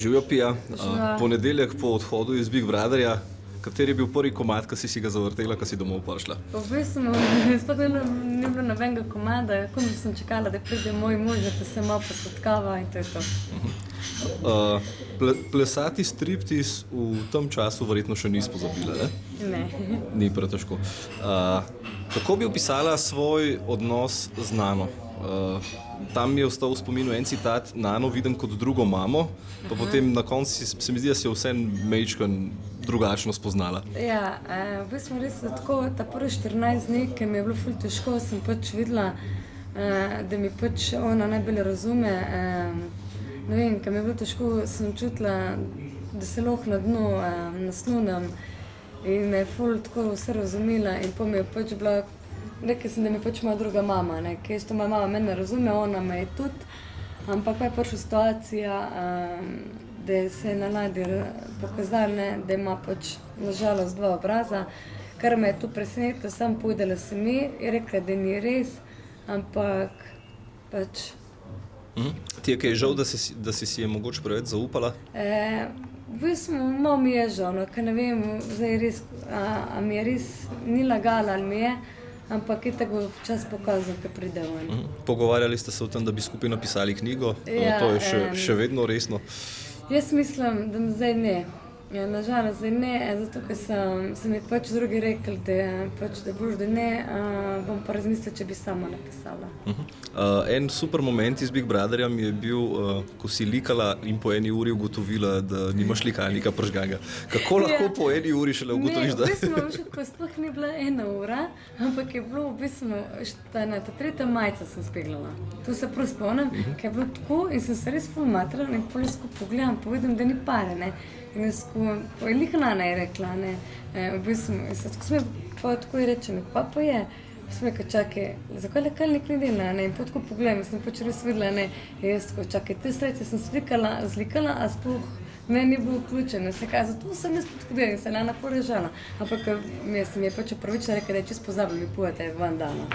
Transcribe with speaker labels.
Speaker 1: Živijo Pija,
Speaker 2: Živijo.
Speaker 1: ponedeljek po odhodu iz Big Brotherja, kateri je bil prvi komad, ki si ga zavrtela, ko si domov prišla?
Speaker 2: V bistvu sploh ni bilo nobenega komada, komaj sem čakala, da pride moj mož, da se malo posladkava in to je to.
Speaker 1: Plesati striptiz v tem času verjetno še nisi pozabila, ne?
Speaker 2: Ne.
Speaker 1: Ni pretežko. Kako bi opisala svoj odnos z Nano? Tam mi je ostal v spominu en citat: Nano vidim kot drugo mamo, pa potem na koncu se mi zdi, da si jo vse majčkeno drugačno spoznala.
Speaker 2: Ja, v bistvu res tako, ta prvi 14 dni, ki mi je bilo ful težko, sem pač videla, da mi pač ona najbolj razume. Ne vem, ko mi je bilo težko, sem čutila, da se lahko na dnu naslunem in me je ful tako vse razumela in pa mi je pač bila, rekla sem, da mi je pač moja druga mama, ne, ker isto moja mama mene razume, ona me je tudi, ampak pa je prišla situacija, da se je na ladji pokazalo, ne, da ima pač nažalost dva obraza, kar me je tu presenetilo, sam povedala sem ji, je rekla, da ni res, ampak pač.
Speaker 1: Ti je kaj žal, da si je mogoče preveč zaupala?
Speaker 2: V bistvu malo mi je žal, no, ker ne vem, zdaj res, a mi je res ni lagala ali mi je, ampak je tako čas pokazal, ko pride ven.
Speaker 1: Pogovarjali ste se o tem, da bi skupaj napisali knjigo,
Speaker 2: Ja,
Speaker 1: to je še vedno resno.
Speaker 2: Jaz mislim, da zdaj ne. Ja, nažalost zdaj ne, zato ker so mi pač drugi rekli, da boš, da ne, bom pa razmislila, če bi sama napisala.
Speaker 1: En super moment iz Big Brotherja mi je bil, ko si likala in po eni uri ugotovila, da nimaš likalnika prižganega. Kako lahko po eni uri šele ugotoviš, da...
Speaker 2: Ne, v bistvu, ko sploh ni bila 1 ura, ampak je bilo v bistvu, ta 3. majica sem speglala. To se prav spomnim, ker je bilo tako in sem se res ful matrala in pol skupaj pogledam, pa vidim, da ni pare, ne. In jaz je lih Nana je rekla, ne, v bistvu, tako sem pa tako je rečem, pa je. Sem rekla, čakaj, zakaj likalnik ni dela, ne, in tako pogledam, sem pač res videla, ne, in jaz tako, čakaj, te sredice sem zlikala, a sploh meni ni bilo vključeno, se kaj, zato sem jaz podhodila in se Nana porežala, ampak mi je pač opravičila, rekla, da je čisto pozabila mi povedati, je van dana.